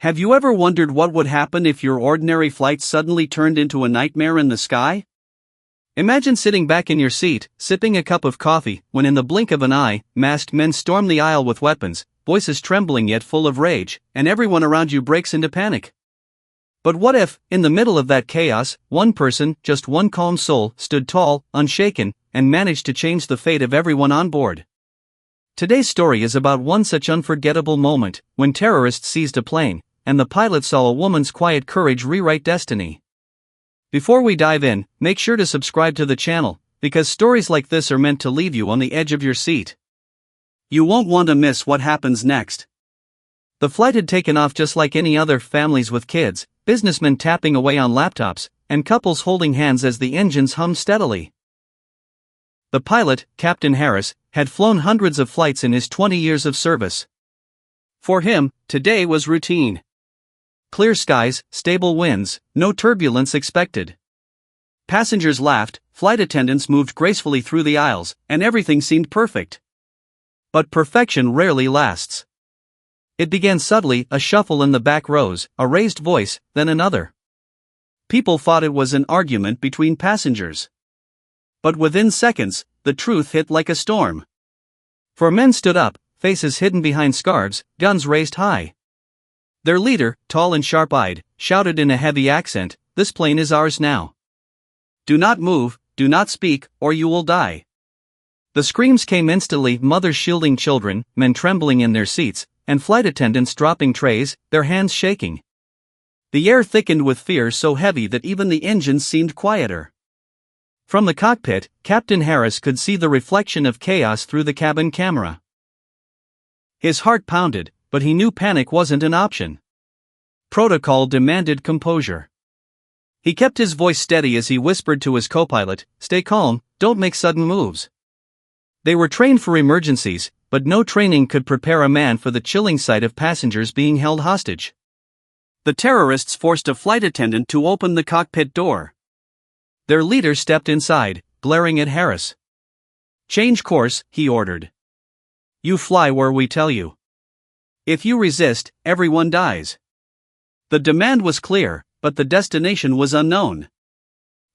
Have you ever wondered what would happen if your ordinary flight suddenly turned into a nightmare in the sky? Imagine sitting back in your seat, sipping a cup of coffee, when in the blink of an eye, masked men storm the aisle with weapons, voices trembling yet full of rage, and everyone around you breaks into panic. But what if, in the middle of that chaos, one person, just one calm soul, stood tall, unshaken, and managed to change the fate of everyone on board? Today's story is about one such unforgettable moment, when terrorists seized a plane, and the pilot saw a woman's quiet courage rewrite destiny. Before we dive in, make sure to subscribe to the channel, because stories like this are meant to leave you on the edge of your seat. You won't want to miss what happens next. The flight had taken off just like any other, families with kids, businessmen tapping away on laptops, and couples holding hands as the engines hummed steadily. The pilot, Captain Harris, had flown hundreds of flights in his 20 years of service. For him, today was routine. Clear skies, stable winds, no turbulence expected. Passengers laughed, flight attendants moved gracefully through the aisles, and everything seemed perfect. But perfection rarely lasts. It began subtly, a shuffle in the back rows, a raised voice, then another. People thought it was an argument between passengers. But within seconds, the truth hit like a storm. Four men stood up, faces hidden behind scarves, guns raised high. Their leader, tall and sharp-eyed, shouted in a heavy accent, "This plane is ours now. Do not move, do not speak, or you will die." The screams came instantly, mothers shielding children, men trembling in their seats, and flight attendants dropping trays, their hands shaking. The air thickened with fear so heavy that even the engines seemed quieter. From the cockpit, Captain Harris could see the reflection of chaos through the cabin camera. His heart pounded, but he knew panic wasn't an option. Protocol demanded composure. He kept his voice steady as he whispered to his co-pilot, "Stay calm, don't make sudden moves." They were trained for emergencies, but no training could prepare a man for the chilling sight of passengers being held hostage. The terrorists forced a flight attendant to open the cockpit door. Their leader stepped inside, glaring at Harris. "Change course," he ordered. "You fly where we tell you. If you resist, everyone dies." The demand was clear, but the destination was unknown.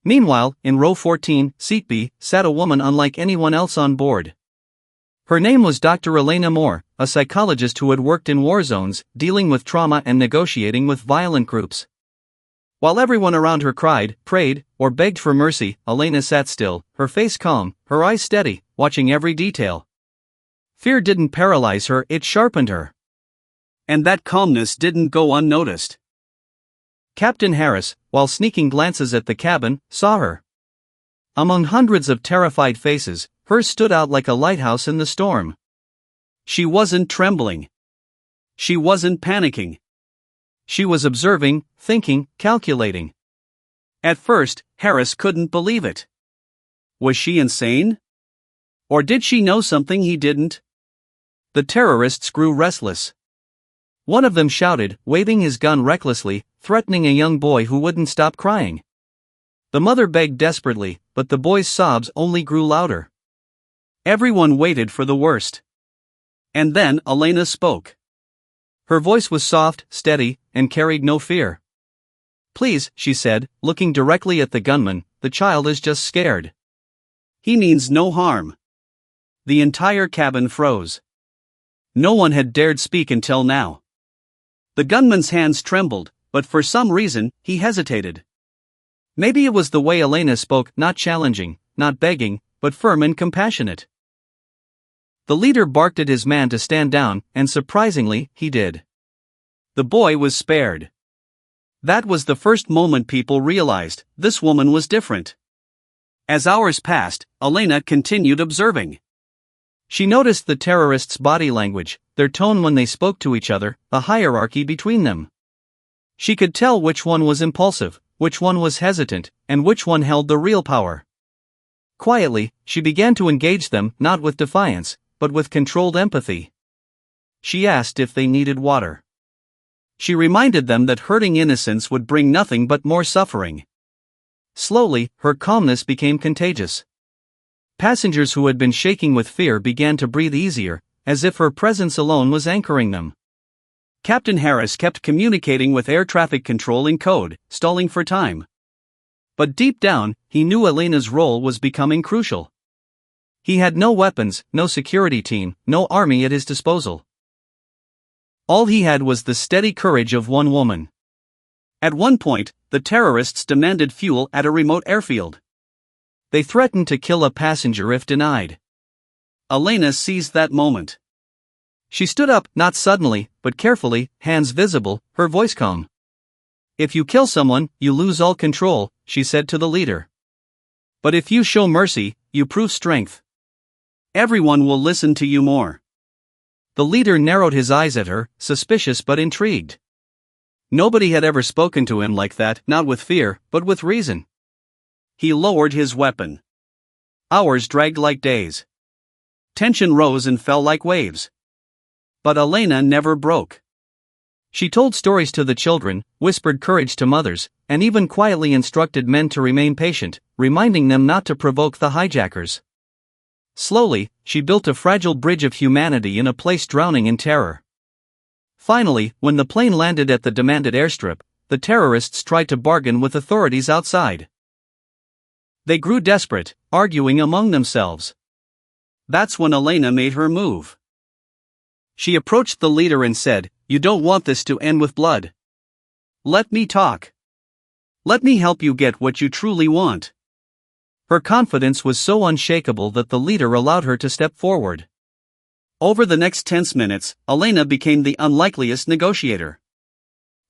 Meanwhile, in row 14, seat B, sat a woman unlike anyone else on board. Her name was Dr. Elena Moore, a psychologist who had worked in war zones, dealing with trauma and negotiating with violent groups. While everyone around her cried, prayed, or begged for mercy, Elena sat still, her face calm, her eyes steady, watching every detail. Fear didn't paralyze her, it sharpened her. And that calmness didn't go unnoticed. Captain Harris, while sneaking glances at the cabin, saw her. Among hundreds of terrified faces, hers stood out like a lighthouse in the storm. She wasn't trembling. She wasn't panicking. She was observing, thinking, calculating. At first, Harris couldn't believe it. Was she insane? Or did she know something he didn't? The terrorists grew restless. One of them shouted, waving his gun recklessly, threatening a young boy who wouldn't stop crying. The mother begged desperately, but the boy's sobs only grew louder. Everyone waited for the worst. And then Elena spoke. Her voice was soft, steady, and carried no fear. "Please," she said, looking directly at the gunman, "the child is just scared. He means no harm." The entire cabin froze. No one had dared speak until now. The gunman's hands trembled, but for some reason, he hesitated. Maybe it was the way Elena spoke, not challenging, not begging, but firm and compassionate. The leader barked at his man to stand down, and surprisingly, he did. The boy was spared. That was the first moment people realized, this woman was different. As hours passed, Elena continued observing. She noticed the terrorists' body language, their tone when they spoke to each other, a hierarchy between them. She could tell which one was impulsive, which one was hesitant, and which one held the real power. Quietly, she began to engage them, not with defiance, but with controlled empathy. She asked if they needed water. She reminded them that hurting innocents would bring nothing but more suffering. Slowly, her calmness became contagious. Passengers who had been shaking with fear began to breathe easier, as if her presence alone was anchoring them. Captain Harris kept communicating with air traffic control in code, stalling for time. But deep down, he knew Elena's role was becoming crucial. He had no weapons, no security team, no army at his disposal. All he had was the steady courage of one woman. At one point, the terrorists demanded fuel at a remote airfield. They threatened to kill a passenger if denied. Elena seized that moment. She stood up, not suddenly, but carefully, hands visible, her voice calm. "If you kill someone, you lose all control," she said to the leader. "But if you show mercy, you prove strength. Everyone will listen to you more." The leader narrowed his eyes at her, suspicious but intrigued. Nobody had ever spoken to him like that, not with fear, but with reason. He lowered his weapon. Hours dragged like days. Tension rose and fell like waves. But Elena never broke. She told stories to the children, whispered courage to mothers, and even quietly instructed men to remain patient, reminding them not to provoke the hijackers. Slowly, she built a fragile bridge of humanity in a place drowning in terror. Finally, when the plane landed at the demanded airstrip, the terrorists tried to bargain with authorities outside. They grew desperate, arguing among themselves. That's when Elena made her move. She approached the leader and said, "You don't want this to end with blood. Let me talk. Let me help you get what you truly want." Her confidence was so unshakable that the leader allowed her to step forward. Over the next tense minutes, Elena became the unlikeliest negotiator.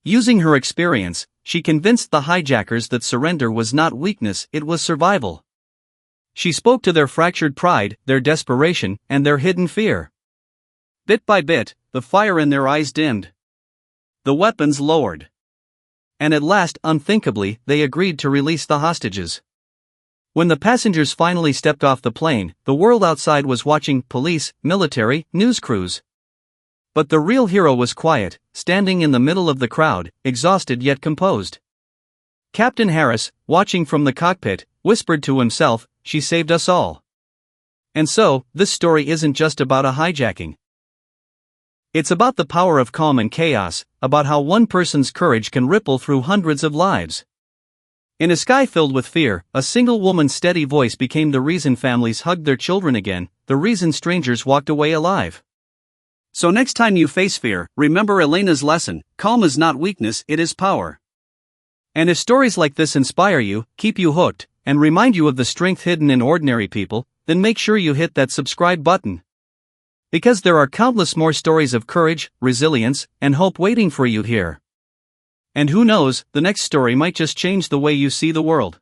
Using her experience, she convinced the hijackers that surrender was not weakness, it was survival. She spoke to their fractured pride, their desperation, and their hidden fear. Bit by bit, the fire in their eyes dimmed. The weapons lowered. And at last, unthinkably, they agreed to release the hostages. When the passengers finally stepped off the plane, the world outside was watching: police, military, news crews. But the real hero was quiet, standing in the middle of the crowd, exhausted yet composed. Captain Harris, watching from the cockpit, whispered to himself, "She saved us all." And so, this story isn't just about a hijacking. It's about the power of calm in chaos, about how one person's courage can ripple through hundreds of lives. In a sky filled with fear, a single woman's steady voice became the reason families hugged their children again, the reason strangers walked away alive. So next time you face fear, remember Elena's lesson: calm is not weakness, it is power. And if stories like this inspire you, keep you hooked, and remind you of the strength hidden in ordinary people, then make sure you hit that subscribe button. Because there are countless more stories of courage, resilience, and hope waiting for you here. And who knows, the next story might just change the way you see the world.